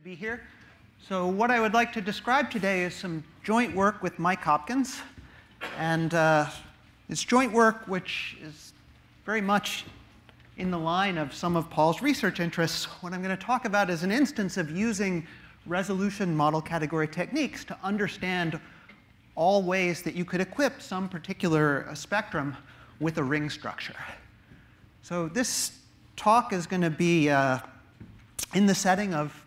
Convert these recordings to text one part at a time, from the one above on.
be here. So what I would like to describe today is some joint work with Mike Hopkins. And it's joint work which is very much in the line of some of Paul's research interests. What I'm going to talk about is an instance of using resolution model category techniques to understand all ways that you could equip some particular spectrum with a ring structure. So this talk is going to be in the setting of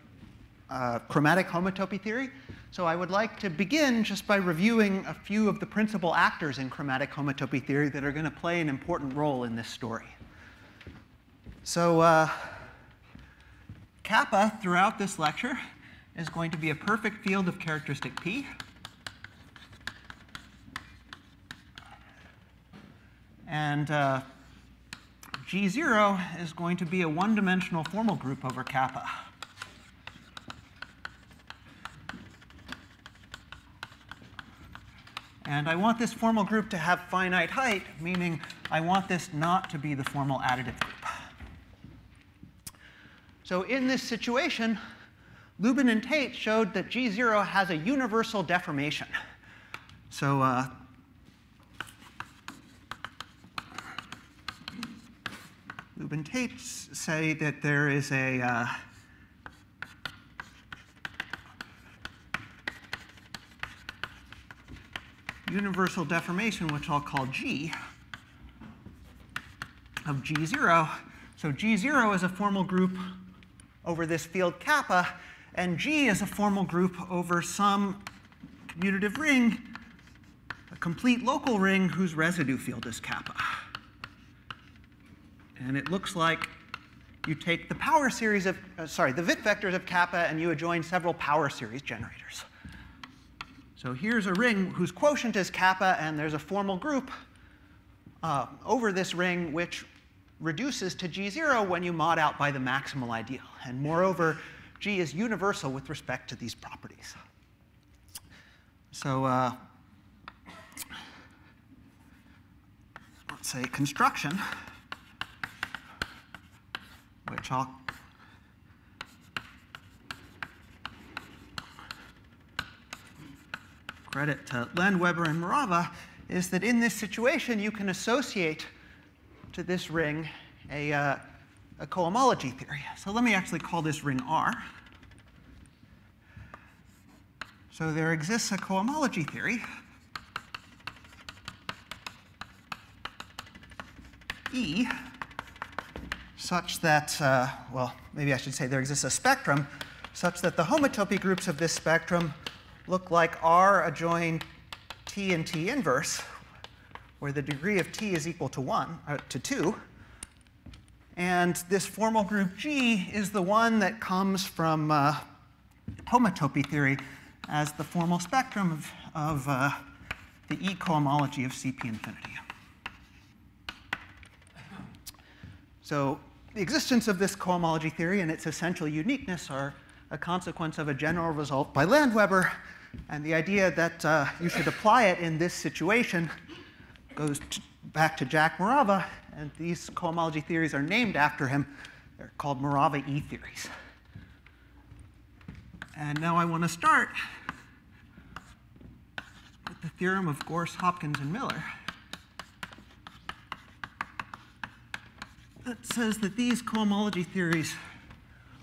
chromatic homotopy theory. So I would like to begin just by reviewing a few of the principal actors in chromatic homotopy theory that are going to play an important role in this story. So kappa throughout this lecture is going to be a perfect field of characteristic P. And G0 is going to be a one-dimensional formal group over kappa. And I want this formal group to have finite height, meaning I want this not to be the formal additive group. So in this situation, Lubin and Tate showed that G0 has a universal deformation. So Lubin and Tate say that there is a universal deformation, which I'll call G, of G0. So G0 is a formal group over this field kappa, and G is a formal group over some commutative ring, a complete local ring whose residue field is kappa. And it looks like you take the power series of, the Witt vectors of kappa, and you adjoin several power series generators. So here's a ring whose quotient is kappa, and there's a formal group over this ring which reduces to G0 when you mod out by the maximal ideal. And moreover, G is universal with respect to these properties. So let's say construction, which I'll credit to Len, Weber, and Morava, is that in this situation you can associate to this ring a cohomology theory. So let me actually call this ring R. So there exists a cohomology theory E such that, well, maybe I should say there exists a spectrum such that the homotopy groups of this spectrum look like R adjoin T and T inverse, where the degree of T is equal to 2. And this formal group G is the one that comes from homotopy theory as the formal spectrum of the E cohomology of CP infinity. So the existence of this cohomology theory and its essential uniqueness are a consequence of a general result by Landweber, and the idea that you should apply it in this situation goes back to Jack Morava, and these cohomology theories are named after him. They're called Morava E theories. And now I want to start with the theorem of Gorse, Hopkins, and Miller that says that these cohomology theories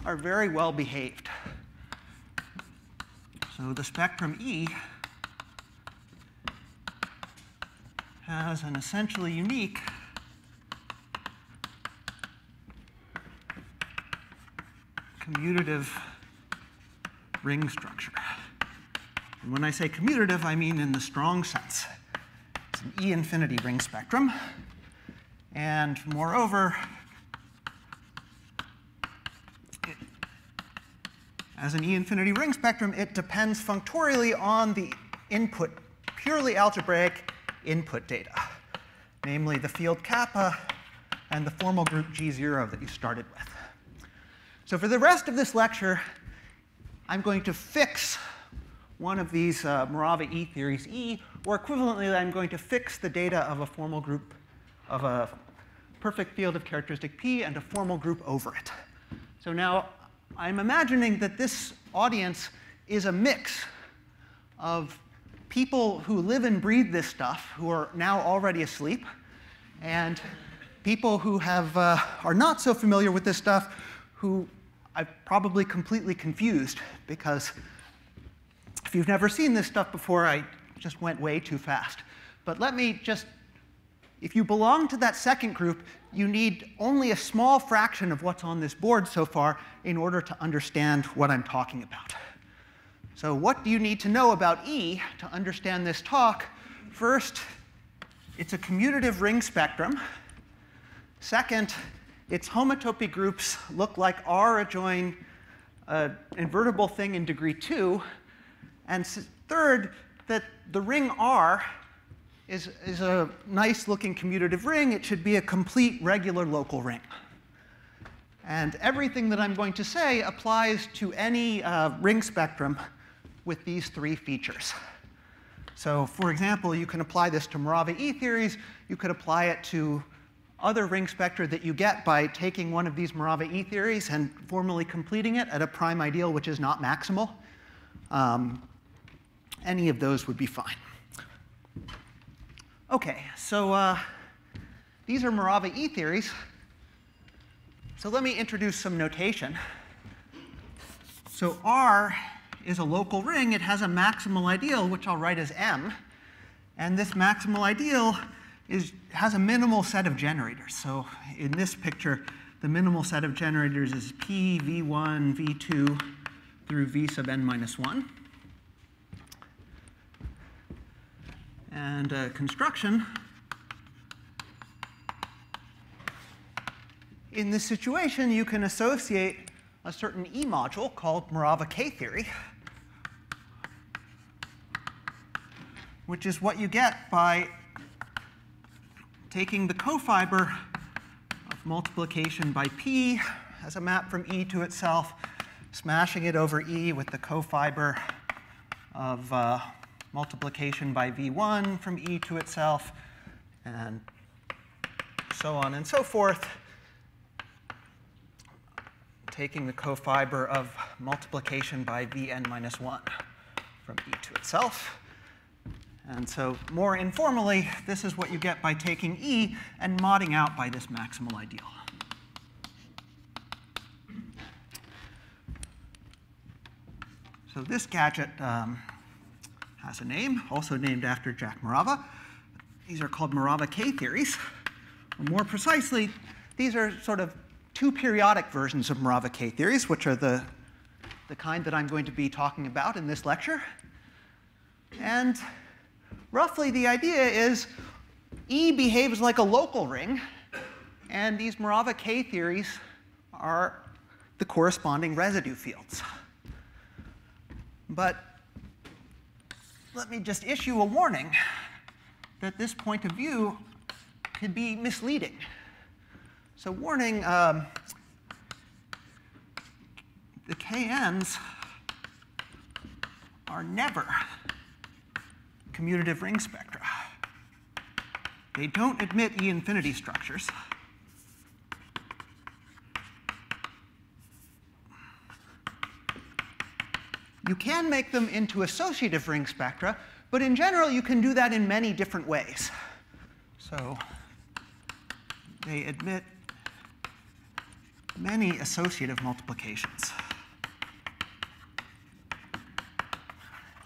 are very well behaved. So the spectrum E has an essentially unique commutative ring structure. And when I say commutative, I mean in the strong sense. It's an E infinity ring spectrum. And moreover, as an E infinity ring spectrum, it depends functorially on the input, purely algebraic input data, namely the field kappa and the formal group G0 that you started with. So for the rest of this lecture, I'm going to fix one of these Morava E theories E, or equivalently, I'm going to fix the data of a formal group of a perfect field of characteristic P and a formal group over it. So now I'm imagining that this audience is a mix of people who live and breathe this stuff, who are now already asleep, and people who are not so familiar with this stuff, who I've probably completely confused, because if you've never seen this stuff before, I just went way too fast. But let me just, if you belong to that second group, you need only a small fraction of what's on this board so far in order to understand what I'm talking about. So what do you need to know about E to understand this talk? First, it's a commutative ring spectrum. Second, its homotopy groups look like R adjoin an invertible thing in degree 2. And third, that the ring R is a nice-looking commutative ring. It should be a complete regular local ring. And everything that I'm going to say applies to any ring spectrum with these three features. So for example, you can apply this to Morava E theories. You could apply it to other ring spectra that you get by taking one of these Morava E theories and formally completing it at a prime ideal which is not maximal. Any of those would be fine. OK, so these are Morava E theories. So let me introduce some notation. So R is a local ring. It has a maximal ideal, which I'll write as M. And this maximal ideal has a minimal set of generators. So in this picture, the minimal set of generators is P, V1, V2 through V sub n minus 1. And construction. In this situation, you can associate a certain E module called Morava K theory, which is what you get by taking the cofiber of multiplication by P as a map from E to itself, smashing it over E with the cofiber of multiplication by V1 from E to itself, and so on and so forth, taking the cofiber of multiplication by Vn minus 1 from E to itself. And so more informally, this is what you get by taking E and modding out by this maximal ideal. So this gadget has a name, also named after Jack Morava. These are called Morava K theories. Or more precisely, these are sort of two periodic versions of Morava K theories, which are the kind that I'm going to be talking about in this lecture. And roughly, the idea is E behaves like a local ring, and these Morava K theories are the corresponding residue fields. But let me just issue a warning that this point of view could be misleading. So warning, the KNs are never commutative ring spectra. They don't admit E infinity structures. You can make them into associative ring spectra, but in general, you can do that in many different ways. So they admit many associative multiplications.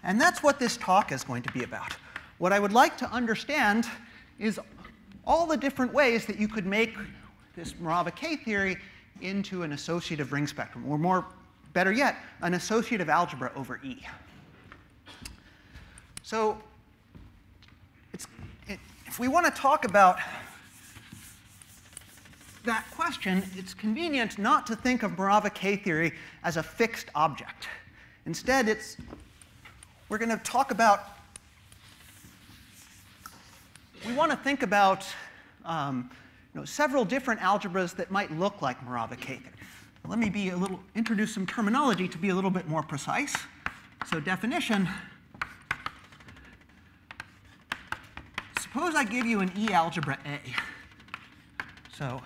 And that's what this talk is going to be about. What I would like to understand is all the different ways that you could make this Morava K theory into an associative ring spectrum, or better yet, an associative algebra over E. So if we want to talk about that question, it's convenient not to think of Morava K theory as a fixed object. Instead, we're going to talk about, we want to think about several different algebras that might look like Morava K theory. Let me introduce some terminology to be a little bit more precise. So definition, suppose I give you an E algebra A. So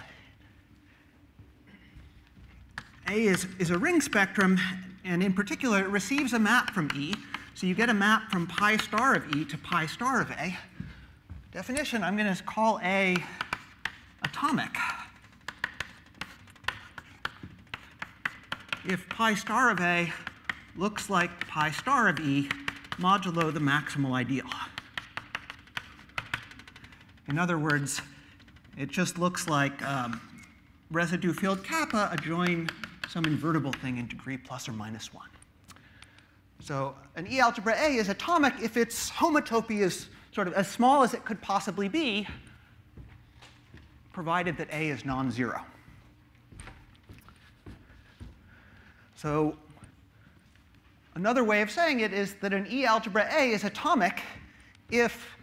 A is a ring spectrum, and in particular, it receives a map from E. So you get a map from pi star of E to pi star of A. Definition, I'm going to call A atomic if pi star of A looks like pi star of E modulo the maximal ideal. In other words, it just looks like residue field kappa adjoin some invertible thing in degree plus or minus 1. So an E algebra A is atomic if its homotopy is sort of as small as it could possibly be, provided that A is non-zero. So another way of saying it is that an E algebra A is atomic if,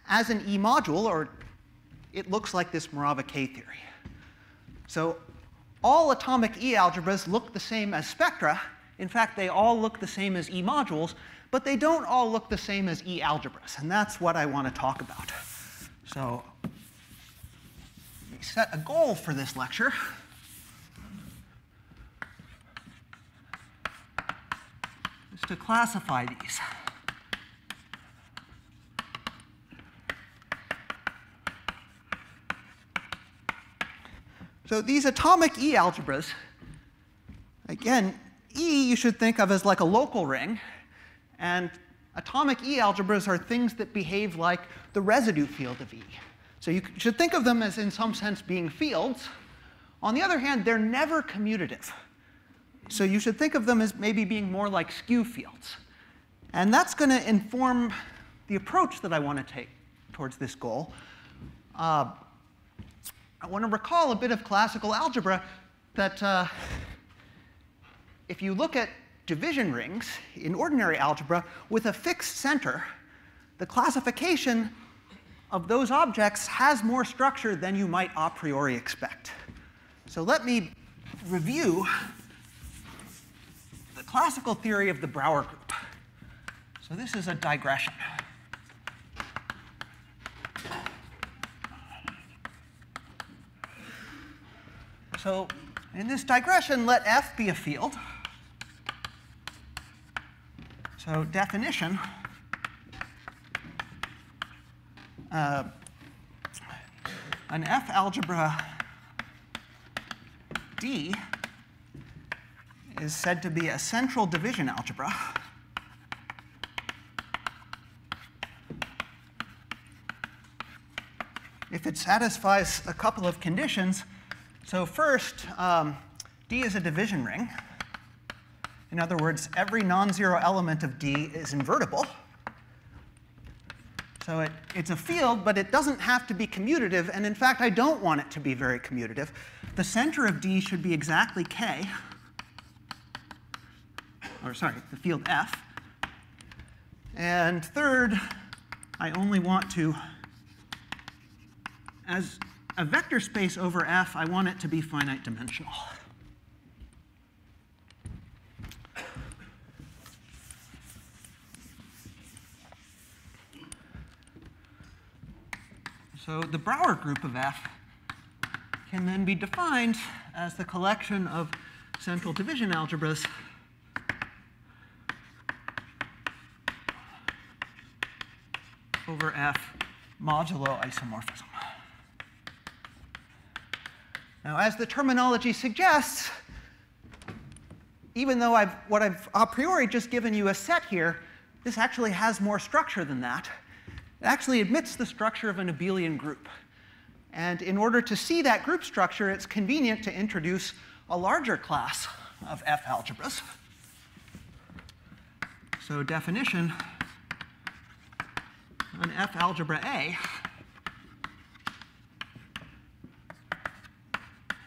as an E module, or it looks like this Morava K theory. So all atomic E algebras look the same as spectra. In fact, they all look the same as E modules, but they don't all look the same as E algebras, and that's what I want to talk about. So we set a goal for this lecture. Is to classify these. So these atomic E algebras, again, E you should think of as like a local ring, and atomic E algebras are things that behave like the residue field of E. So you should think of them as, in some sense, being fields. On the other hand, they're never commutative. So you should think of them as maybe being more like skew fields. And that's going to inform the approach that I want to take towards this goal. I want to recall a bit of classical algebra that if you look at division rings in ordinary algebra with a fixed center, the classification of those objects has more structure than you might a priori expect. So let me review the classical theory of the Brauer group. So this is a digression. So in this digression, let F be a field. So definition, an F algebra D is said to be a central division algebra if it satisfies a couple of conditions. So first, D is a division ring. In other words, every non-zero element of D is invertible. So it's a field, but it doesn't have to be commutative. And in fact, I don't want it to be very commutative. The center of D should be exactly K. Or sorry, the field F. And third, I only want to, as a vector space over F, I want it to be finite dimensional. So the Brauer group of F can then be defined as the collection of central division algebras over F modulo isomorphism. Now, as the terminology suggests, even though what I've a priori just given you a set here, this actually has more structure than that. It actually admits the structure of an abelian group. And in order to see that group structure, it's convenient to introduce a larger class of F algebras. So definition, an F algebra A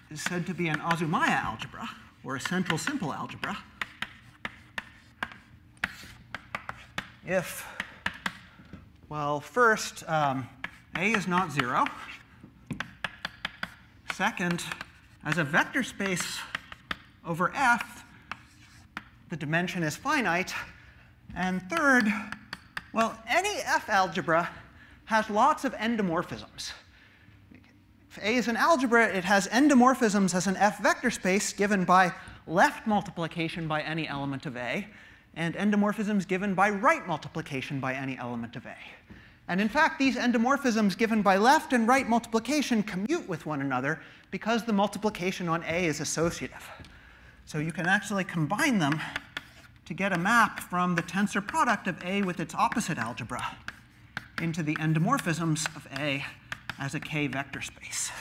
is said to be an Azumaya algebra, or a central simple algebra, if, well, first, A is not 0. Second, as a vector space over F, the dimension is finite. And third, well, any F algebra has lots of endomorphisms. if A is an algebra, it has endomorphisms as an F vector space given by left multiplication by any element of A, and endomorphisms given by right multiplication by any element of A. And in fact, these endomorphisms given by left and right multiplication commute with one another because the multiplication on A is associative. So you can actually combine them to get a map from the tensor product of A with its opposite algebra into the endomorphisms of A as a K vector space.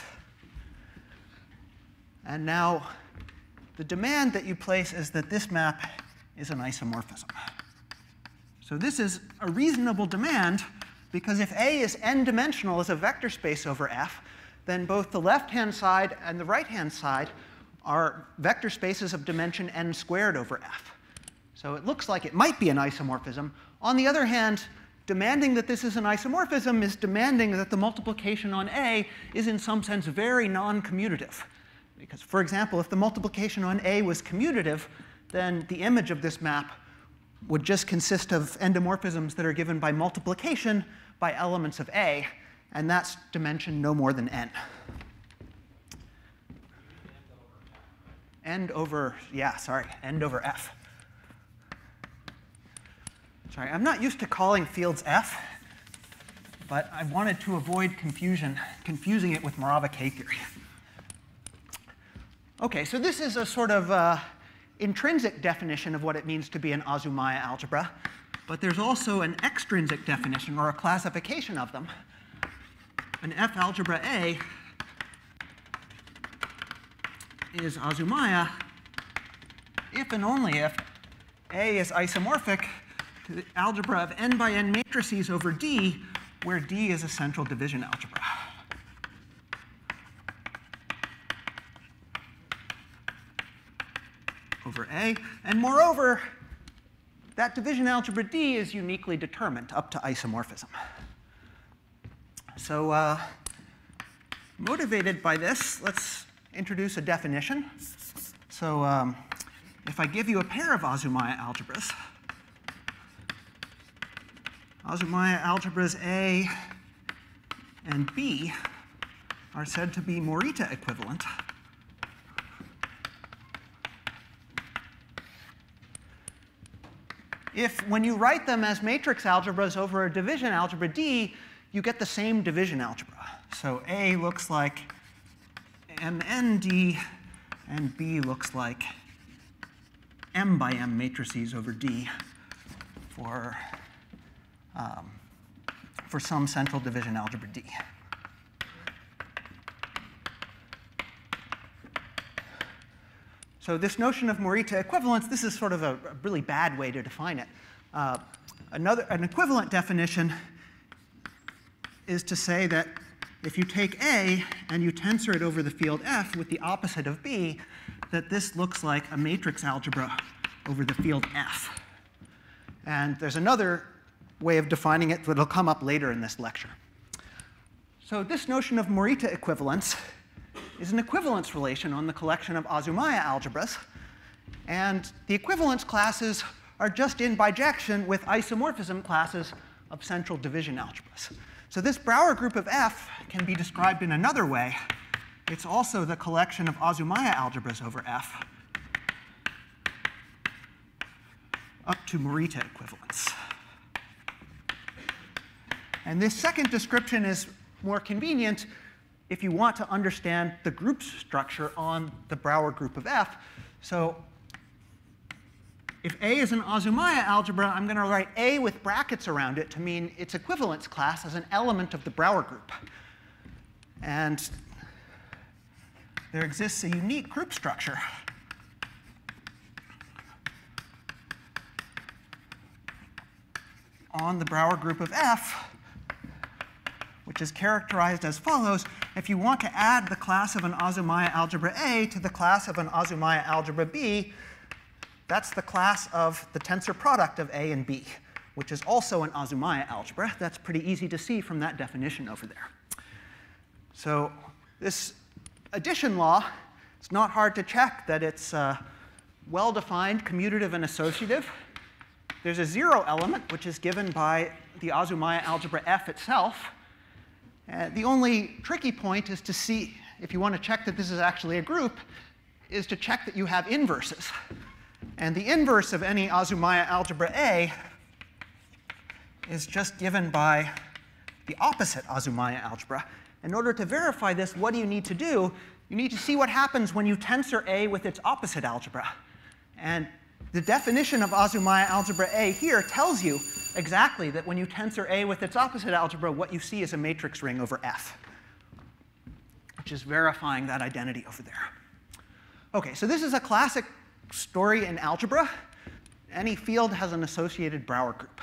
And now the demand that you place is that this map is an isomorphism. So this is a reasonable demand because if A is n-dimensional as a vector space over F, then both the left-hand side and the right-hand side are vector spaces of dimension n squared over F. So it looks like it might be an isomorphism. On the other hand, demanding that this is an isomorphism is demanding that the multiplication on A is in some sense very non-commutative. Because, for example, if the multiplication on A was commutative, then the image of this map would just consist of endomorphisms that are given by multiplication by elements of A, and that's dimension no more than n. End over F. Sorry, I'm not used to calling fields F, but I wanted to avoid confusing it with Morava K-theory. OK, so this is a sort of intrinsic definition of what it means to be an Azumaya algebra. But there's also an extrinsic definition, or a classification of them. An F algebra A is Azumaya if and only if A is isomorphic to the algebra of n by n matrices over D, where D is a central division algebra. Over A. And moreover, that division algebra D is uniquely determined up to isomorphism. So motivated by this, let's introduce a definition. So if I give you a pair of Azumaya algebras, Azumaya algebras A and B are said to be Morita equivalent if, when you write them as matrix algebras over a division algebra D, you get the same division algebra. So A looks like MND, and B looks like M by M matrices over D for some central division algebra D. So this notion of Morita equivalence, this is sort of a really bad way to define it. An equivalent definition is to say that if you take A and you tensor it over the field F with the opposite of B, that this looks like a matrix algebra over the field F. And there's another way of defining it that will come up later in this lecture. So this notion of Morita equivalence is an equivalence relation on the collection of Azumaya algebras. And the equivalence classes are just in bijection with isomorphism classes of central division algebras. So this Brauer group of F can be described in another way. It's also the collection of Azumaya algebras over F up to Morita equivalence. And this second description is more convenient if you want to understand the group structure on the Brauer group of F. So if A is an Azumaya algebra, I'm going to write A with brackets around it to mean its equivalence class as an element of the Brauer group. And there exists a unique group structure on the Brauer group of F, which is characterized as follows. If you want to add the class of an Azumaya algebra A to the class of an Azumaya algebra B, that's the class of the tensor product of A and B, which is also an Azumaya algebra. That's pretty easy to see from that definition over there. So this addition law, it's not hard to check that it's well-defined, commutative, and associative. There's a zero element, which is given by the Azumaya algebra F itself. The only tricky point is to see, if you want to check that this is actually a group, is to check that you have inverses. And the inverse of any Azumaya algebra A is just given by the opposite Azumaya algebra. In order to verify this, what do you need to do? You need to see what happens when you tensor A with its opposite algebra. And the definition of Azumaya algebra A here tells you exactly that when you tensor A with its opposite algebra, what you see is a matrix ring over F, which is verifying that identity over there. OK, so this is a classic story in algebra. Any field has an associated Brauer group.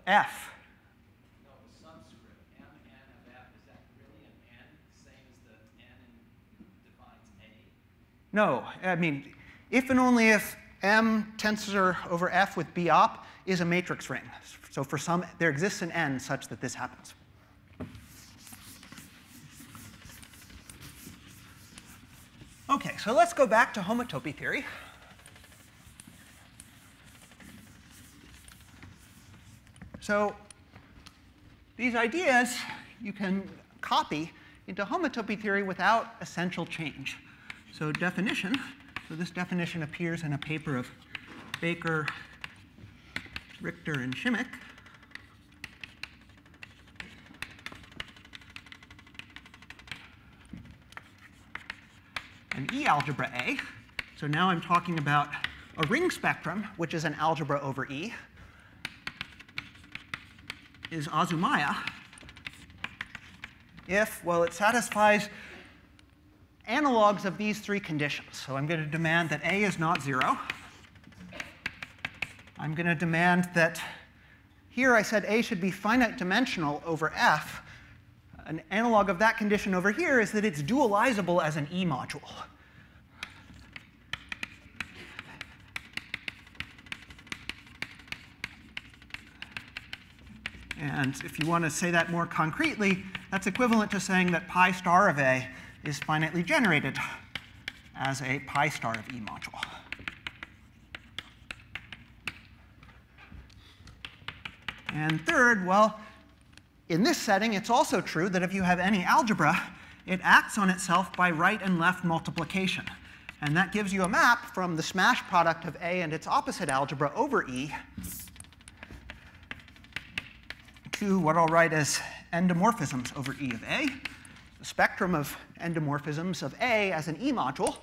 F. No, the subscript, M, N of F, is that really an N, same as the N defines A? No, I mean, if and only if M tensor over F with B op is a matrix ring. So for some, there exists an N such that this happens. OK, so let's go back to homotopy theory. So these ideas you can copy into homotopy theory without essential change. So definition, so this definition appears in a paper of Baker, Richter, and Shimmick. An E algebra A. So now I'm talking about a ring spectrum, which is an algebra over E, is Azumaya if, well, it satisfies analogs of these three conditions. So I'm going to demand that A is not 0. I'm going to demand that here I said A should be finite dimensional over F. An analog of that condition over here is that it's dualizable as an E module. And if you want to say that more concretely, that's equivalent to saying that pi star of A is finitely generated as a pi star of E module. And third, well, in this setting, it's also true that if you have any algebra, it acts on itself by right and left multiplication. And that gives you a map from the smash product of A and its opposite algebra over E to what I'll write as endomorphisms over E of A, the spectrum of endomorphisms of A as an E module,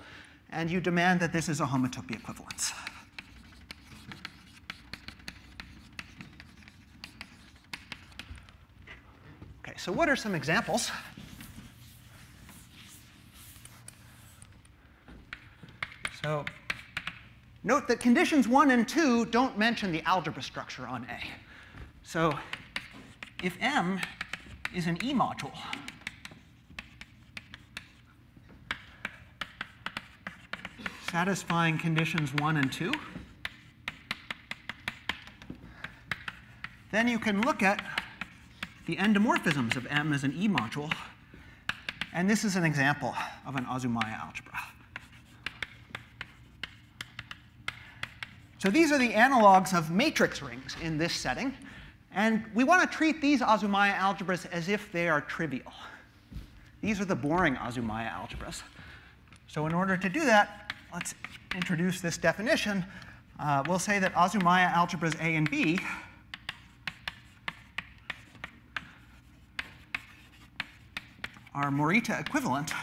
and you demand that this is a homotopy equivalence. OK, so what are some examples? So note that conditions 1 and 2 don't mention the algebra structure on A. So if M is an E module, satisfying conditions 1 and 2, then you can look at the endomorphisms of M as an E module. And this is an example of an Azumaya algebra. So these are the analogs of matrix rings in this setting. And we want to treat these Azumaya algebras as if they are trivial. These are the boring Azumaya algebras. So in order to do that, let's introduce this definition. We'll say that Azumaya algebras A and B are Morita equivalent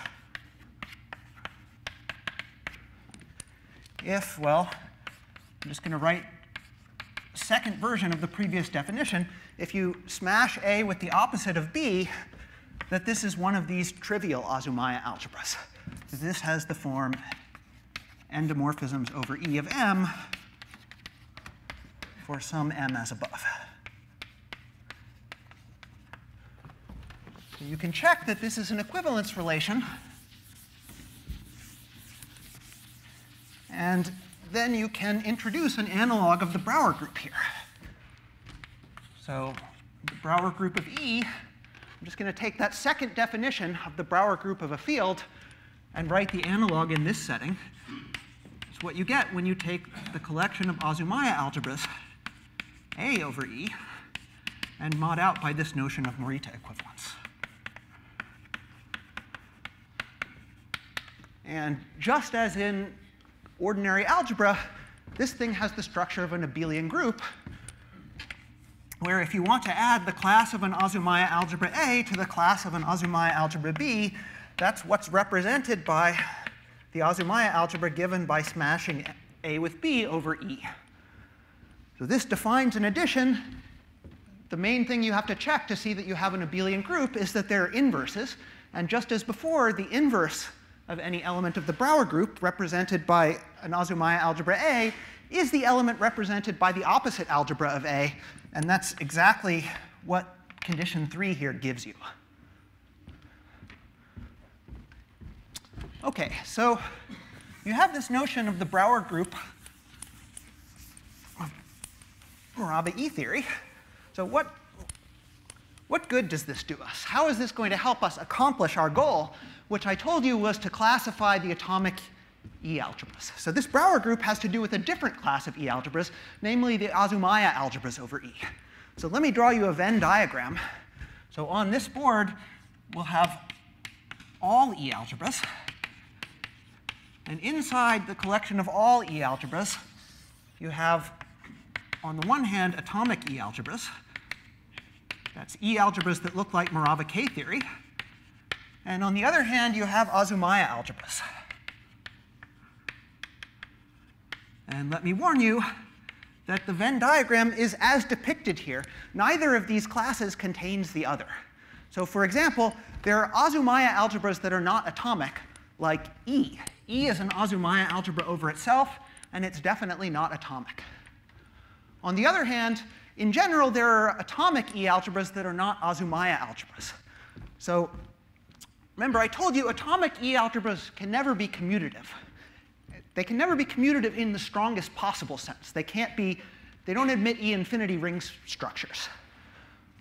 if, well, I'm just going to write second version of the previous definition. If you smash A with the opposite of B, that this is one of these trivial Azumaya algebras. This has the form endomorphisms over E of M for some M as above. So you can check that this is an equivalence relation. And then you can introduce an analog of the Brauer group here. So the Brauer group of E, I'm just going to take that second definition of the Brauer group of a field and write the analog in this setting. It's what you get when you take the collection of Azumaya algebras, A over E, and mod out by this notion of Morita equivalence. And just as in ordinary algebra, this thing has the structure of an abelian group, where if you want to add the class of an Azumaya algebra A to the class of an Azumaya algebra B, that's what's represented by the Azumaya algebra given by smashing A with B over E. So this defines an addition. The main thing you have to check to see that you have an abelian group is that there are inverses. And just as before, the inverse of any element of the Brauer group represented by an Azumaya algebra A is the element represented by the opposite algebra of A. And that's exactly what condition 3 here gives you. OK, so you have this notion of the Brauer group of Morava E theory. So what good does this do us? How is this going to help us accomplish our goal, which I told you was to classify the atomic E algebras? So this Brauer group has to do with a different class of E algebras, namely the Azumaya algebras over E. So let me draw you a Venn diagram. So on this board, we'll have all E algebras. And inside the collection of all E algebras, you have, on the one hand, atomic E algebras. That's E algebras that look like Morava K theory. And on the other hand, you have Azumaya algebras. And let me warn you that the Venn diagram is as depicted here. Neither of these classes contains the other. So for example, there are Azumaya algebras that are not atomic, like E. E is an Azumaya algebra over itself, and it's definitely not atomic. On the other hand, in general, there are atomic E algebras that are not Azumaya algebras. So remember, I told you atomic E algebras can never be commutative. They can never be commutative in the strongest possible sense. They don't admit E infinity ring structures.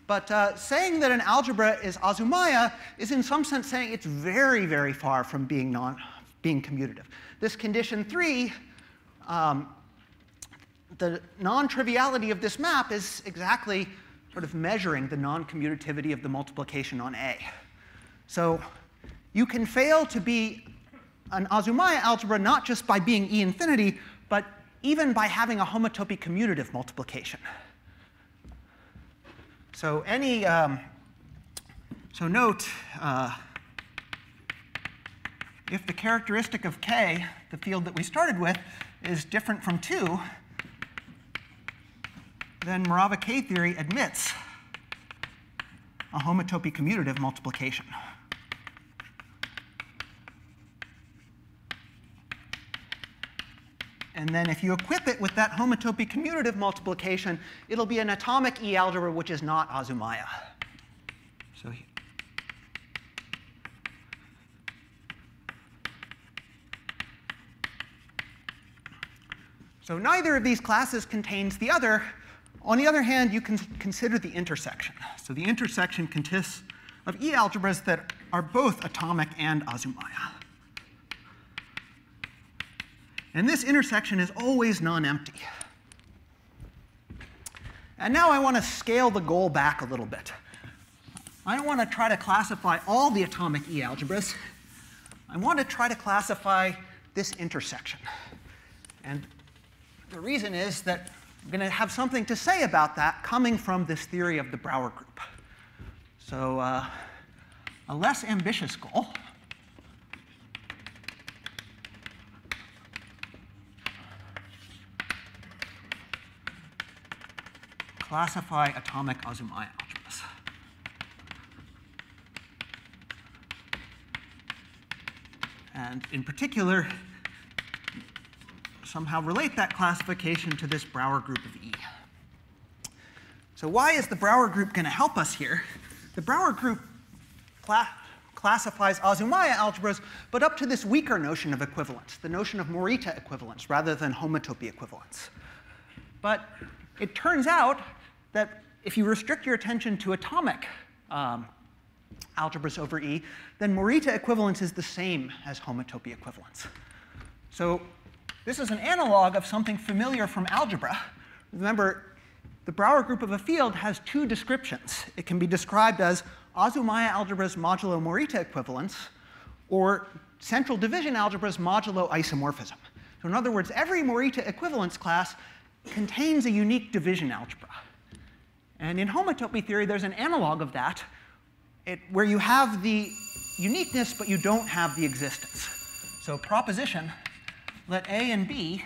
But saying that an algebra is Azumaya is in some sense saying it's very, very far from being commutative. This condition 3, the non-triviality of this map is exactly sort of measuring the non-commutativity of the multiplication on A. So you can fail to be an Azumaya algebra not just by being E infinity, but even by having a homotopy commutative multiplication. So note, if the characteristic of K, the field that we started with, is different from 2, then Morava K theory admits a homotopy commutative multiplication. And then if you equip it with that homotopy commutative multiplication, it'll be an atomic E algebra which is not Azumaya. So neither of these classes contains the other. On the other hand, you can consider the intersection. So the intersection consists of E algebras that are both atomic and Azumaya. And this intersection is always non-empty. And now I want to scale the goal back a little bit. I don't want to try to classify all the atomic E algebras. I want to try to classify this intersection. And the reason is that I'm going to have something to say about that coming from this theory of the Brauer group. So a less ambitious goal classify atomic Azumaya algebras. And in particular, somehow relate that classification to this Brauer group of E. So why is the Brauer group going to help us here? The Brauer group classifies Azumaya algebras, but up to this weaker notion of equivalence, the notion of Morita equivalence rather than homotopy equivalence. But it turns out that if you restrict your attention to atomic algebras over E, then Morita equivalence is the same as homotopy equivalence. So this is an analog of something familiar from algebra. Remember, the Brauer group of a field has two descriptions. It can be described as Azumaya algebra's modulo Morita equivalence, or central division algebra's modulo isomorphism. So in other words, every Morita equivalence class contains a unique division algebra. And in homotopy theory, there's an analog of that, where you have the uniqueness, but you don't have the existence. So proposition, let A and B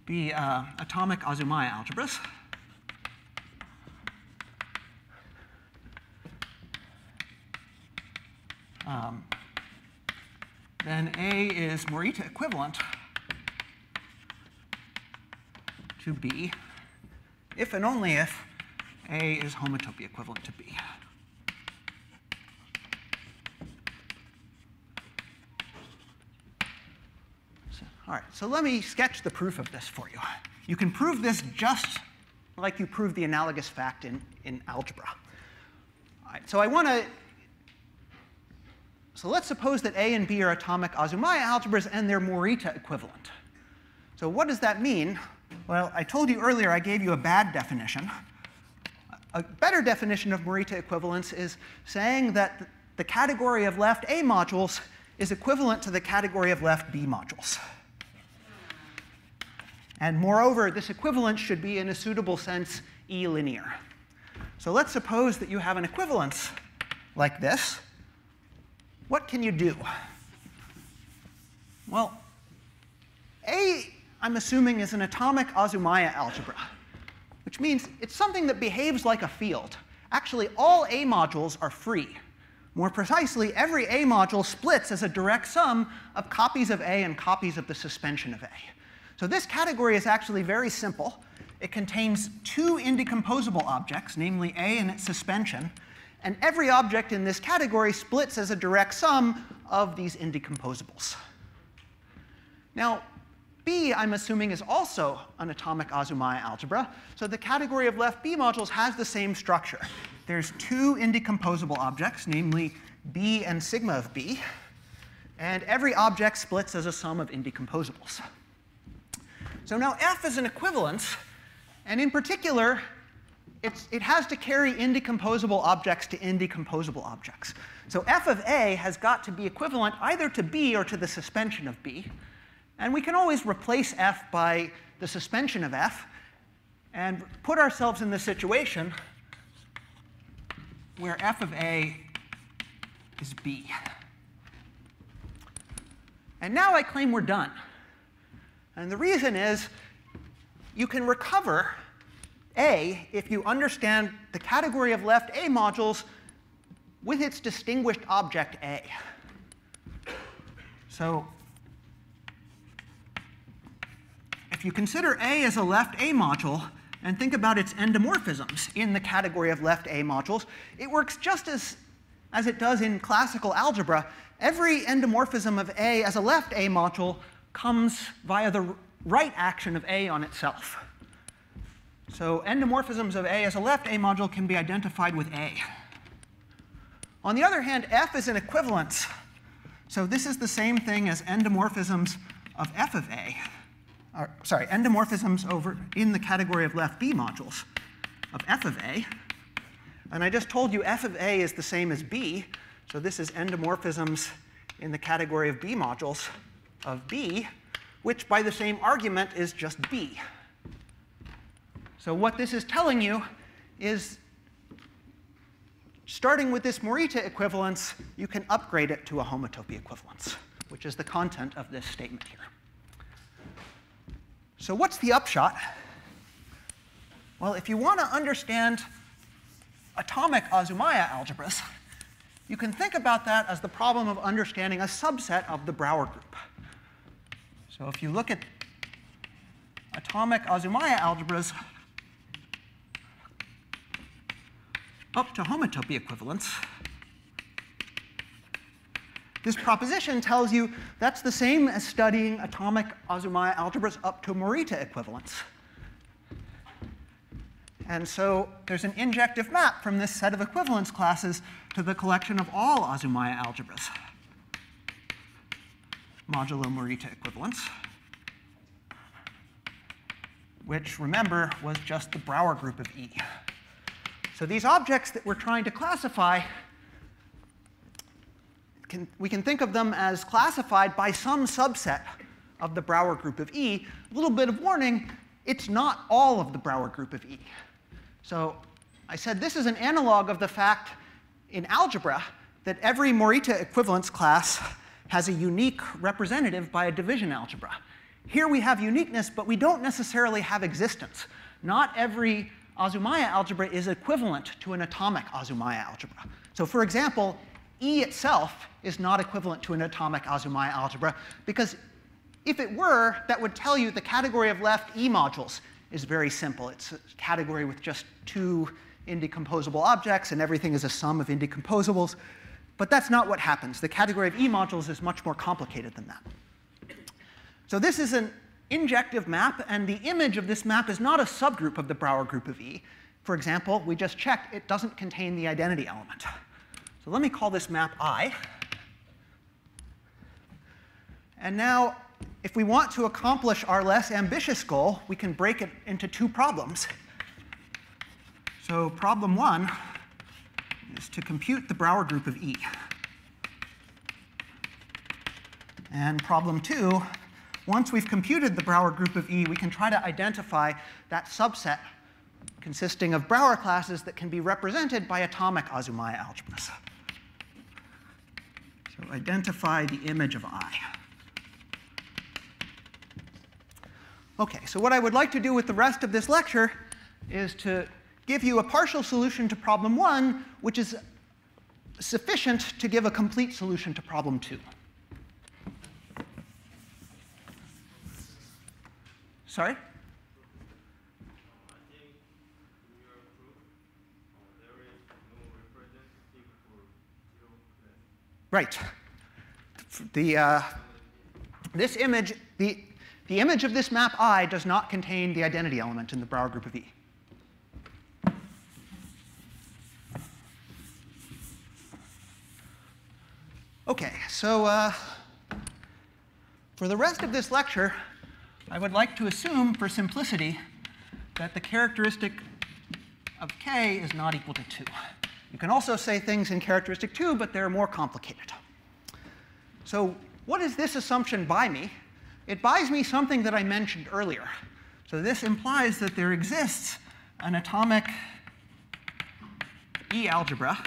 be atomic Azumaya algebras. Then A is Morita equivalent to B, if and only if A is homotopy equivalent to B. All right, so let me sketch the proof of this for you. You can prove this just like you prove the analogous fact in algebra. All right, so so let's suppose that A and B are atomic Azumaya algebras and they're Morita equivalent. So what does that mean? Well, I told you earlier I gave you a bad definition. A better definition of Morita equivalence is saying that the category of left A modules is equivalent to the category of left B modules. And moreover, this equivalence should be, in a suitable sense, E-linear. So let's suppose that you have an equivalence like this. What can you do? Well, A, I'm assuming, is an atomic Azumaya algebra, which means it's something that behaves like a field. Actually, all A modules are free. More precisely, every A module splits as a direct sum of copies of A and copies of the suspension of A. So this category is actually very simple. It contains two indecomposable objects, namely A and its suspension. And every object in this category splits as a direct sum of these indecomposables. Now, B, I'm assuming, is also an atomic Azumaya algebra. So the category of left B modules has the same structure. There's two indecomposable objects, namely B and sigma of B. And every object splits as a sum of indecomposables. So now F is an equivalence, and in particular, it has to carry indecomposable objects to indecomposable objects. So F of A has got to be equivalent either to B or to the suspension of B. And we can always replace F by the suspension of F and put ourselves in the situation where F of A is B. And now I claim we're done. And the reason is you can recover A if you understand the category of left A modules with its distinguished object A. So if you consider A as a left A module and think about its endomorphisms in the category of left A modules, it works just as it does in classical algebra. Every endomorphism of A as a left A module comes via the right action of A on itself. So endomorphisms of A as a left A module can be identified with A. On the other hand, F is an equivalence. So this is the same thing as endomorphisms of F of A. Endomorphisms over in the category of left B modules of F of A. And I just told you F of A is the same as B. So this is endomorphisms in the category of B modules of B, which by the same argument is just B. So what this is telling you is, starting with this Morita equivalence, you can upgrade it to a homotopy equivalence, which is the content of this statement here. So what's the upshot? Well, if you want to understand atomic Azumaya algebras, you can think about that as the problem of understanding a subset of the Brauer group. So if you look at atomic Azumaya algebras up to homotopy equivalence, this proposition tells you that's the same as studying atomic Azumaya algebras up to Morita equivalence. And so there's an injective map from this set of equivalence classes to the collection of all Azumaya algebras. modulo Morita equivalence, which, remember, was just the Brauer group of E. So these objects that we're trying to classify, we can think of them as classified by some subset of the Brauer group of E. A little bit of warning, it's not all of the Brauer group of E. So I said this is an analog of the fact in algebra that every Morita equivalence class has a unique representative by a division algebra. Here we have uniqueness, but we don't necessarily have existence. Not every Azumaya algebra is equivalent to an atomic Azumaya algebra. So for example, E itself is not equivalent to an atomic Azumaya algebra, because if it were, that would tell you the category of left E modules is very simple. It's a category with just two indecomposable objects, and everything is a sum of indecomposables. But that's not what happens. The category of E modules is much more complicated than that. So this is an injective map, and the image of this map is not a subgroup of the Brauer group of E. For example, we just checked it doesn't contain the identity element. So let me call this map I. And now, if we want to accomplish our less ambitious goal, we can break it into two problems. So problem one is to compute the Brauer group of E. And problem two, once we've computed the Brauer group of E, we can try to identify that subset consisting of Brauer classes that can be represented by atomic Azumaya algebras. So identify the image of I. OK, so what I would like to do with the rest of this lecture is to give you a partial solution to problem one, which is sufficient to give a complete solution to problem two. Sorry? Right. This image, the image of this map I does not contain the identity element in the Brauer group of E. OK, so for the rest of this lecture, I would like to assume, for simplicity, that the characteristic of K is not equal to 2. You can also say things in characteristic 2, but they're more complicated. So what does this assumption buy me? It buys me something that I mentioned earlier. So this implies that there exists an atomic E algebra,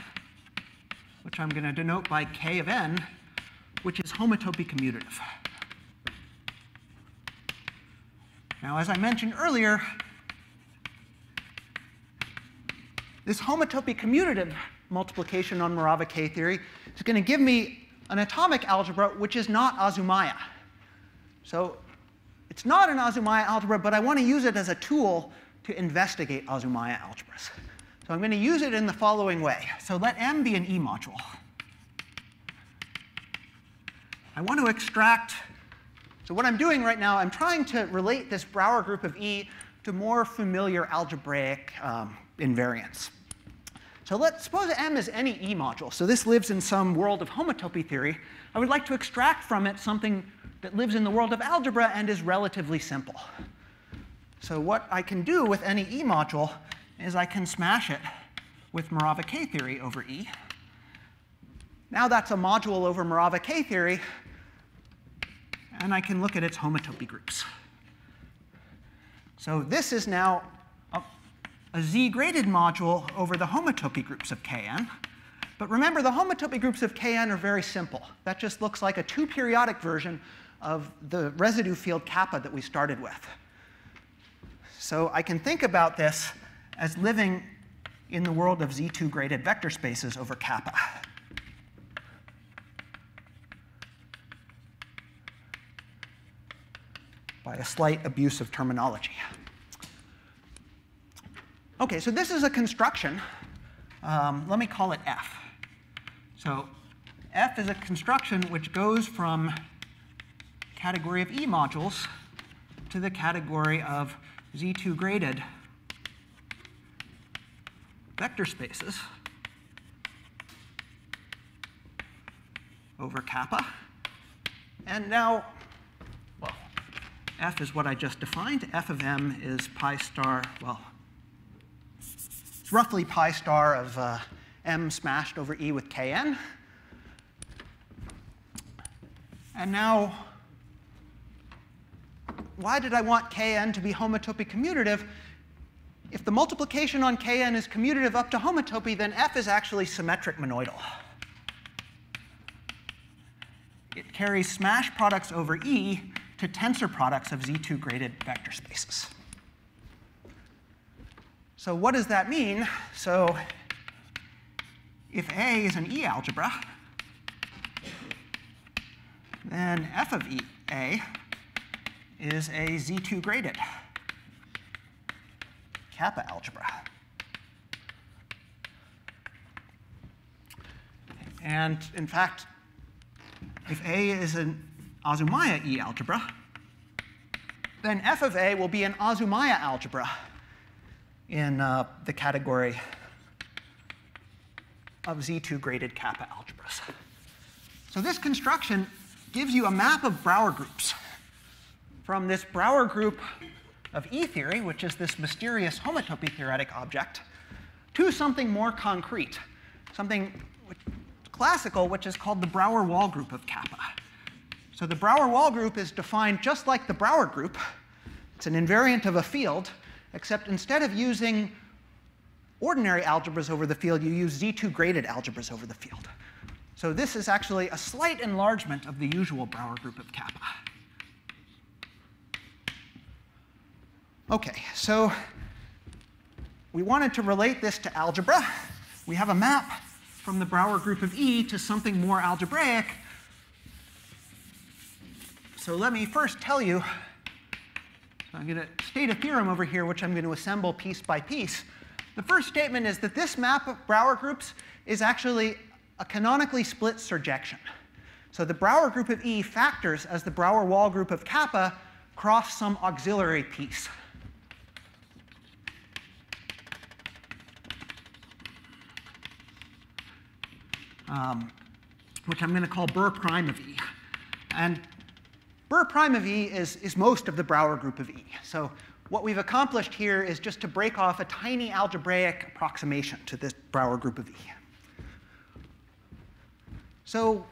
which I'm going to denote by K of n, which is homotopy commutative. Now, as I mentioned earlier, this homotopy commutative multiplication on Morava K theory is going to give me an atomic algebra which is not Azumaya. So it's not an Azumaya algebra, but I want to use it as a tool to investigate Azumaya algebras. So I'm going to use it in the following way. So let M be an E module. I want to extract. So what I'm doing right now, I'm trying to relate this Brauer group of E to more familiar algebraic invariants. So let's suppose M is any E module. So this lives in some world of homotopy theory. I would like to extract from it something that lives in the world of algebra and is relatively simple. So what I can do with any E module is I can smash it with Morava K theory over E. Now that's a module over Morava K theory, and I can look at its homotopy groups. So this is now a Z-graded module over the homotopy groups of Kn. But remember, the homotopy groups of Kn are very simple. That just looks like a two-periodic version of the residue field kappa that we started with. So I can think about this as living in the world of Z2-graded vector spaces over kappa. By a slight abuse of terminology. OK, so this is a construction. Let me call it F. So F is a construction which goes from category of E modules to the category of Z2-graded vector spaces over kappa. And now, well, f is what I just defined. F of m is pi star, well, it's roughly pi star of m smashed over E with Kn. And now, why did I want Kn to be homotopy commutative? If the multiplication on Kn is commutative up to homotopy, then F is actually symmetric monoidal. It carries smash products over E to tensor products of Z2 graded vector spaces. So what does that mean? So if A is an E algebra, then F of A is a Z2 graded kappa algebra. And in fact, if A is an Azumaya E algebra, then F of A will be an Azumaya algebra in the category of Z2 graded kappa algebras. So this construction gives you a map of Brauer groups from this Brauer group of E theory, which is this mysterious homotopy theoretic object, to something more concrete, something classical, which is called the Brauer wall group of kappa. So the Brauer wall group is defined just like the Brauer group. It's an invariant of a field, except instead of using ordinary algebras over the field, you use Z2 graded algebras over the field. So this is actually a slight enlargement of the usual Brauer group of kappa. OK, so we wanted to relate this to algebra. We have a map from the Brauer group of E to something more algebraic. So let me first tell you, I'm going to state a theorem over here, which I'm going to assemble piece by piece. The first statement is that this map of Brauer groups is actually a canonically split surjection. So the Brauer group of E factors as the Brauer wall group of kappa cross some auxiliary piece. Which I'm going to call Burr prime of E. And Burr prime of E is most of the Brauer group of E. So what we've accomplished here is just to break off a tiny algebraic approximation to this Brauer group of E. So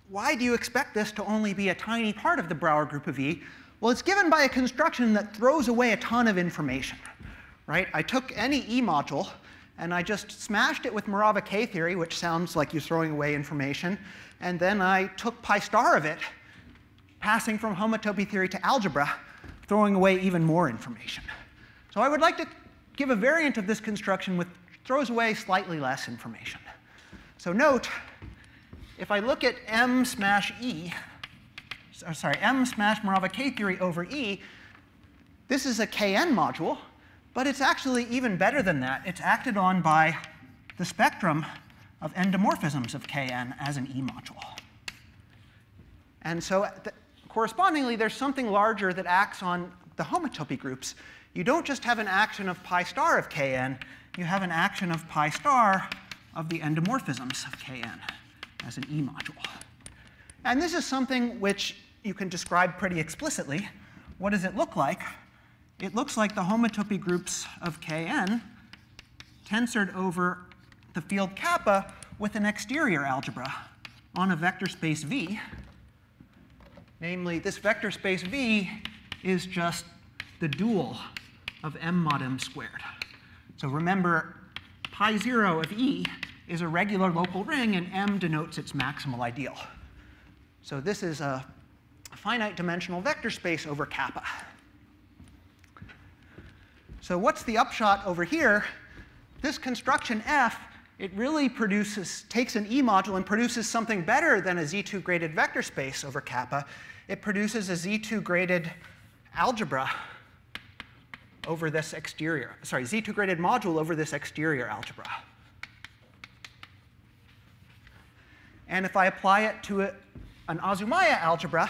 why do you expect this to only be a tiny part of the Brauer group of E? Well, it's given by a construction that throws away a ton of information, right? I took any E module, and I just smashed it with Morava K theory, which sounds like you're throwing away information. And then I took pi star of it, passing from homotopy theory to algebra, throwing away even more information. So I would like to give a variant of this construction which throws away slightly less information. So note, if I look at M smash Morava K theory over E, this is a Kn module. But it's actually even better than that. It's acted on by the spectrum of endomorphisms of Kn as an E module. And so correspondingly, there's something larger that acts on the homotopy groups. You don't just have an action of pi star of Kn. You have an action of pi star of the endomorphisms of Kn as an E module. And this is something which you can describe pretty explicitly. What does it look like? It looks like the homotopy groups of Kn tensored over the field kappa with an exterior algebra on a vector space V. Namely, this vector space V is just the dual of m mod m squared. So remember, pi 0 of E is a regular local ring, and m denotes its maximal ideal. So this is a finite dimensional vector space over kappa. So what's the upshot over here? This construction F, it really takes an E module and produces something better than a Z2 graded vector space over kappa. It produces a Z2 graded algebra over this exterior, Z2 graded module over this exterior algebra. And if I apply it to an Azumaya algebra,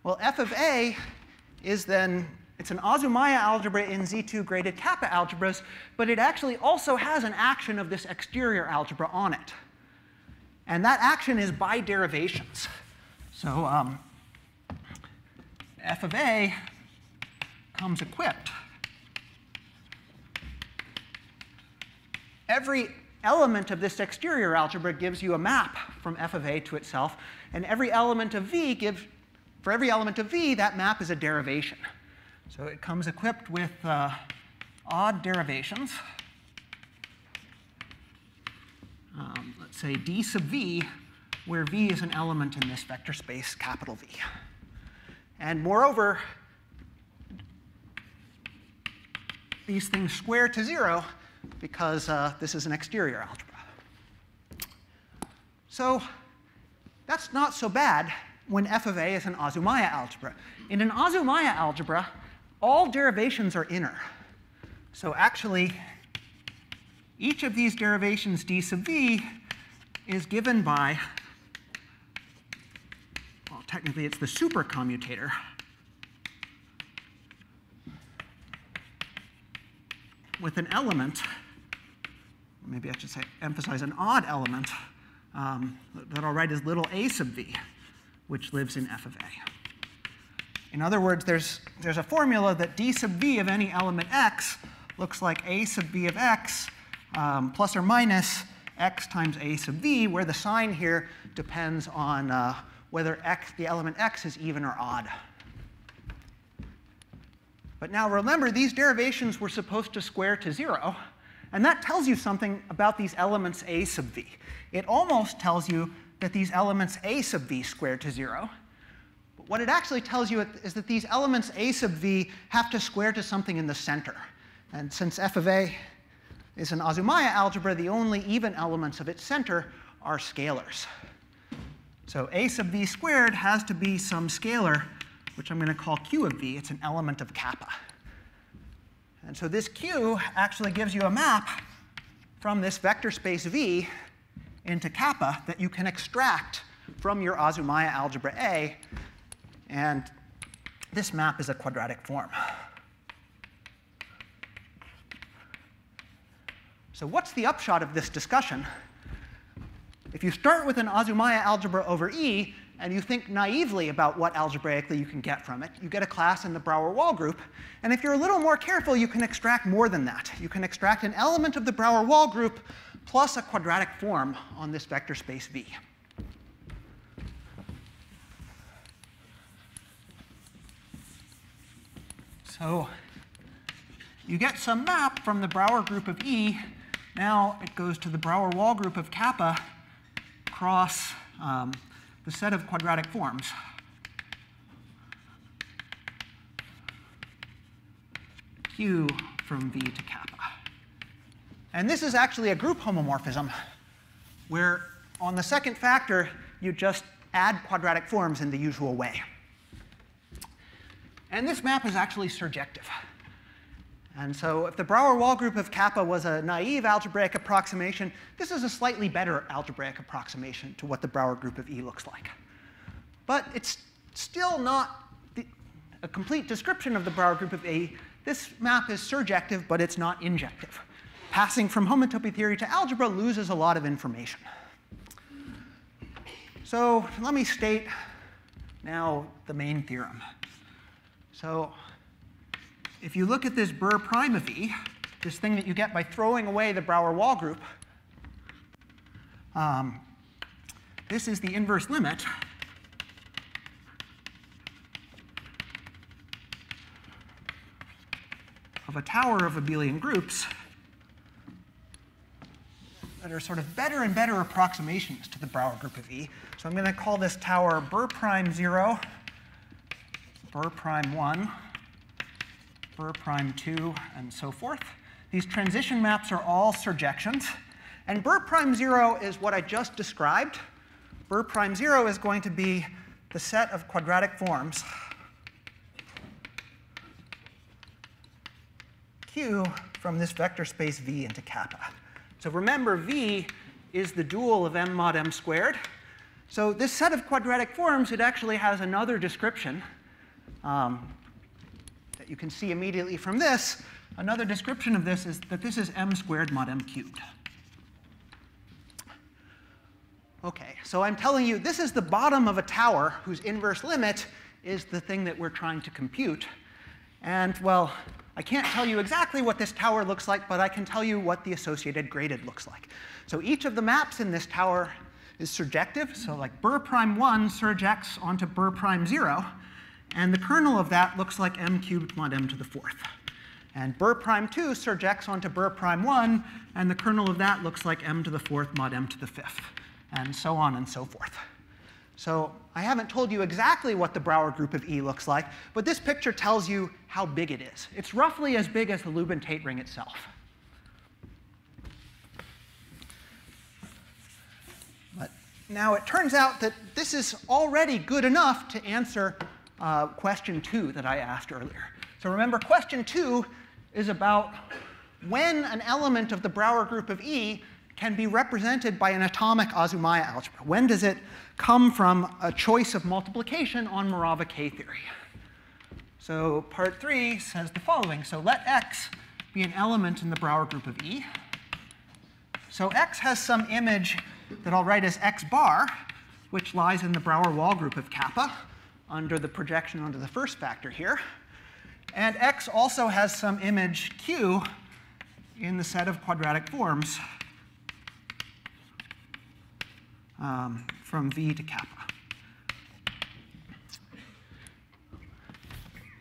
well, F of A is then, it's an Azumaya algebra in Z2 graded kappa algebras, but it actually also has an action of this exterior algebra on it. And that action is by derivations. So f of a comes equipped. Every element of this exterior algebra gives you a map from f of a to itself, and every element of v for every element of v, that map is a derivation. So it comes equipped with odd derivations. Let's say d sub v, where v is an element in this vector space capital V. And moreover, these things square to 0 because this is an exterior algebra. So that's not so bad when f of a is an Azumaya algebra. In an Azumaya algebra, all derivations are inner. So actually, each of these derivations d sub v is given by, well, technically it's the supercommutator with an element, maybe I should say emphasize an odd element, that I'll write as little a sub v, which lives in f of a. In other words, there's a formula that d sub v of any element x looks like a sub v of x plus or minus x times a sub v, where the sign here depends on whether the element x is even or odd. But now remember, these derivations were supposed to square to 0, and that tells you something about these elements a sub v. It almost tells you that these elements a sub v square to 0. But what it actually tells you is that these elements a sub v have to square to something in the center. And since f of a is an Azumaya algebra, the only even elements of its center are scalars. So a sub v squared has to be some scalar, which I'm going to call q of v. It's an element of kappa. And so this q actually gives you a map from this vector space V into kappa that you can extract from your Azumaya algebra A. And this map is a quadratic form. So what's the upshot of this discussion? If you start with an Azumaya algebra over E, and you think naively about what algebraically you can get from it, you get a class in the Brauer-Wall group. And if you're a little more careful, you can extract more than that. You can extract an element of the Brauer-Wall group plus a quadratic form on this vector space V. So you get some map from the Brauer group of E. Now it goes to the Brauer-Wall group of kappa across the set of quadratic forms. Q from V to kappa. And this is actually a group homomorphism, where on the second factor, you just add quadratic forms in the usual way. And this map is actually surjective. And so if the Brauer-Wall group of kappa was a naive algebraic approximation, this is a slightly better algebraic approximation to what the Brauer group of E looks like. But it's still not a complete description of the Brauer group of E. This map is surjective, but it's not injective. Passing from homotopy theory to algebra loses a lot of information. So let me state now the main theorem. So if you look at this Burr prime of E, this thing that you get by throwing away the Brauer-Wall group, this is the inverse limit of a tower of abelian groups that are sort of better and better approximations to the Brauer group of E. So I'm going to call this tower Burr prime 0, Burr prime 1, Burr prime 2, and so forth. These transition maps are all surjections. And Burr prime 0 is what I just described. Burr prime 0 is going to be the set of quadratic forms Q from this vector space V into kappa. So remember, V is the dual of m mod m squared. So this set of quadratic forms, it actually has another description that you can see immediately from this. Another description of this is that this is m squared mod m cubed. Okay, so I'm telling you this is the bottom of a tower whose inverse limit is the thing that we're trying to compute. And, well, I can't tell you exactly what this tower looks like, but I can tell you what the associated graded looks like. So each of the maps in this tower is surjective. So like Burr prime 1 surjects onto Burr prime 0. And the kernel of that looks like m cubed mod m to the 4th. And Burr prime 2 surjects onto Burr prime 1. And the kernel of that looks like m to the 4th mod m to the 5th. And so on and so forth. So I haven't told you exactly what the Brauer group of E looks like, but this picture tells you how big it is. It's roughly as big as the Lubin-Tate ring itself. But now it turns out that this is already good enough to answer question 2 that I asked earlier. So remember, question 2 is about when an element of the Brauer group of E can be represented by an atomic Azumaya algebra. When does it come from a choice of multiplication on Morava K theory? So part 3 says the following. So let X be an element in the Brauer group of E. So X has some image that I'll write as X bar, which lies in the Brauer wall group of kappa under the projection onto the first factor here. And X also has some image Q in the set of quadratic forms from V to kappa.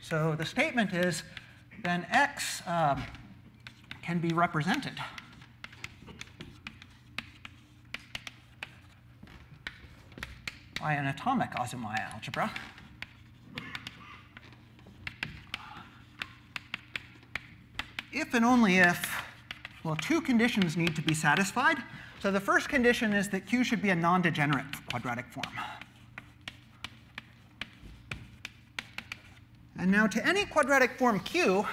So the statement is then X can be represented by an atomic Azumaya algebra if and only if, well, 2 conditions need to be satisfied. So the first condition is that Q should be a non-degenerate quadratic form. And now to any quadratic form Q,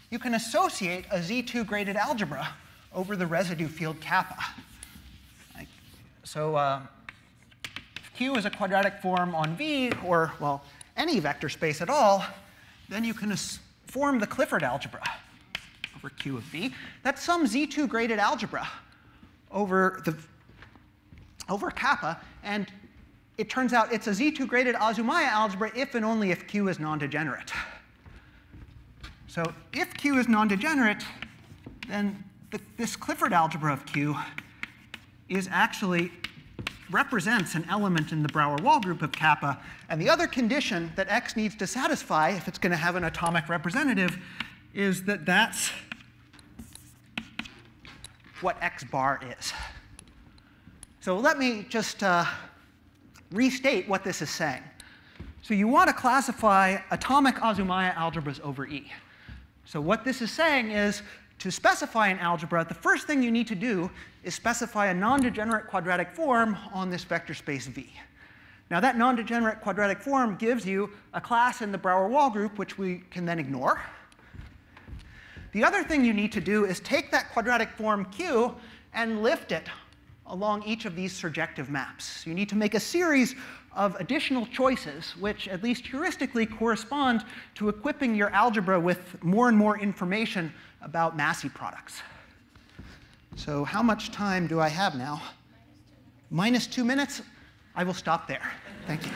you can associate a Z2 graded algebra over the residue field kappa. So if Q is a quadratic form on V, or, well, any vector space at all, then you can form the Clifford algebra over Q of V. That's some Z2 graded algebra over kappa, and it turns out it's a Z2 graded Azumaya algebra if and only if Q is non-degenerate. So if Q is non-degenerate, then this Clifford algebra of Q is actually represents an element in the Brauer wall group of kappa. And the other condition that X needs to satisfy if it's going to have an atomic representative is that that's what X bar is. So let me just restate what this is saying. So you want to classify atomic Azumaya algebras over E. So what this is saying is to specify an algebra, the first thing you need to do is specify a non-degenerate quadratic form on this vector space V. Now that non-degenerate quadratic form gives you a class in the Brauer wall group, which we can then ignore. The other thing you need to do is take that quadratic form Q and lift it along each of these surjective maps. You need to make a series of additional choices, which at least heuristically correspond to equipping your algebra with more and more information about Massey products. So how much time do I have now? Minus 2 minutes? I will stop there. Thank you.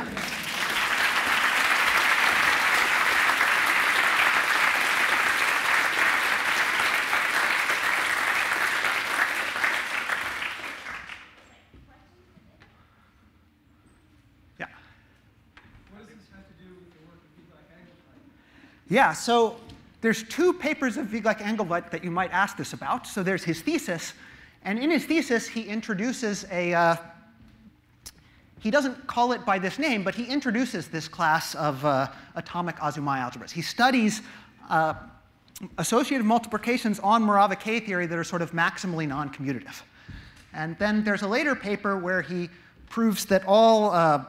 Yeah, so there's 2 papers of Wiglak-Engelweit that you might ask this about. So there's his thesis, and in his thesis he introduces a, he doesn't call it by this name, but he introduces this class of atomic Azumaya algebras. He studies associative multiplications on Morava K theory that are sort of maximally non-commutative. And then there's a later paper where he proves that all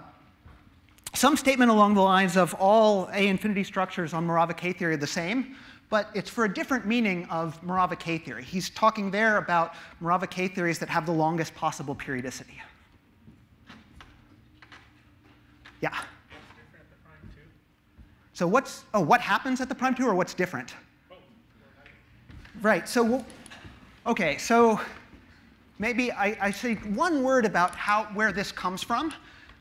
some statement along the lines of all A infinity structures on Morava K theory are the same, but it's for a different meaning of Morava K theory. He's talking there about Morava K theories that have the longest possible periodicity. Yeah? What's different at the prime 2? So what happens at the prime 2, or what's different? Right, so, OK, so maybe I say one word about where this comes from.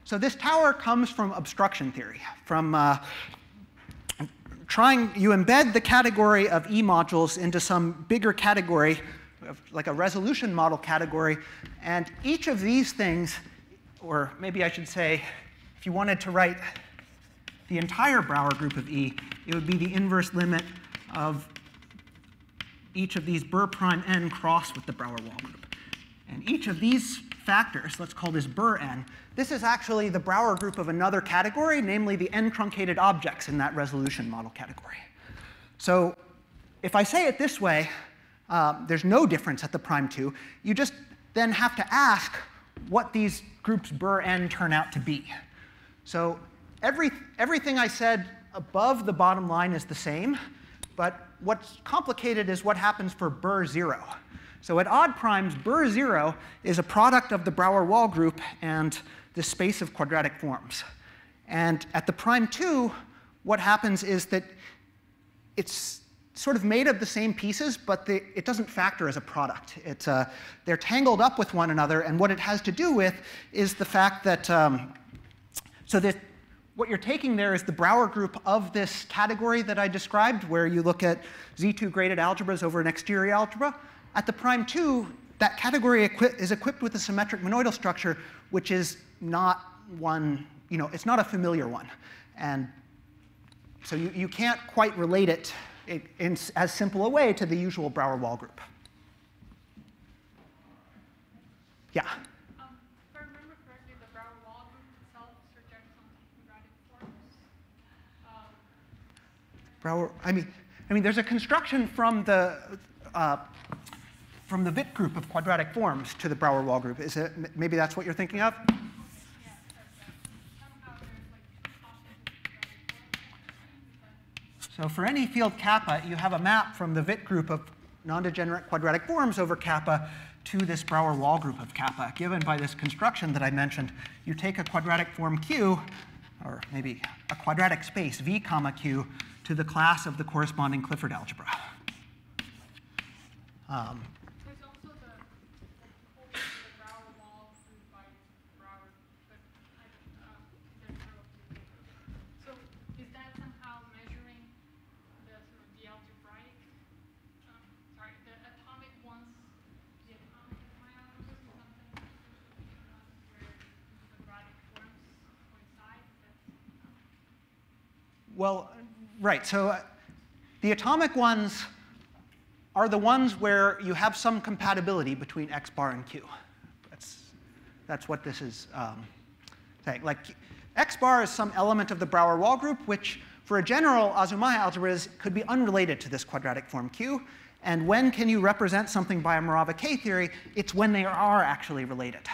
So this tower comes from obstruction theory, from you embed the category of E modules into some bigger category, like a resolution model category, and each of these things, or maybe I should say, if you wanted to write the entire Brauer group of E, it would be the inverse limit of each of these Burr prime n cross with the Brauer wall group. And each of these factors, let's call this Burr n, this is actually the Brauer group of another category, namely the n-truncated objects in that resolution model category. So if I say it this way, there's no difference at the prime 2. You just then have to ask what these groups Burr n turn out to be. So everything I said above the bottom line is the same, but what's complicated is what happens for Burr 0. So at odd primes, Burr 0 is a product of the Brauer wall group and the space of quadratic forms. And at the prime 2, what happens is that it's sort of made of the same pieces, but it doesn't factor as a product. They're tangled up with one another, and what it has to do with is the fact that, what you're taking there is the Brauer group of this category that I described, where you look at Z2 graded algebras over an exterior algebra. At the prime 2, that category is equipped with a symmetric monoidal structure, which is not one, it's not a familiar one. And so you can't quite relate it in as simple a way to the usual Brauer wall group. Yeah? If I remember correctly, the Brauer wall group itself rejects some quadratic forms. I mean, there's a construction from the Witt group of quadratic forms to the Brauer wall group. Is it, maybe that's what you're thinking of? Yeah, somehow there's like options of quadratic forms. So for any field kappa, you have a map from the Witt group of non-degenerate quadratic forms over kappa to this Brauer wall group of kappa. Given by this construction that I mentioned, you take a quadratic form Q, or maybe a quadratic space V comma Q, to the class of the corresponding Clifford algebra. There's also the whole thing of the Brauer wall group by Brauer, but so is that somehow measuring the sort of the algebraic, the atomic ones, the atomic algebras or something, where the quadratic forms coincide? Well, right. So the atomic ones are the ones where you have some compatibility between x bar and q. That's what this is saying. Like x bar is some element of the Brauer wall group, which for a general Azumaya algebra could be unrelated to this quadratic form q. And when can you represent something by a Morava K theory? It's when they are actually related.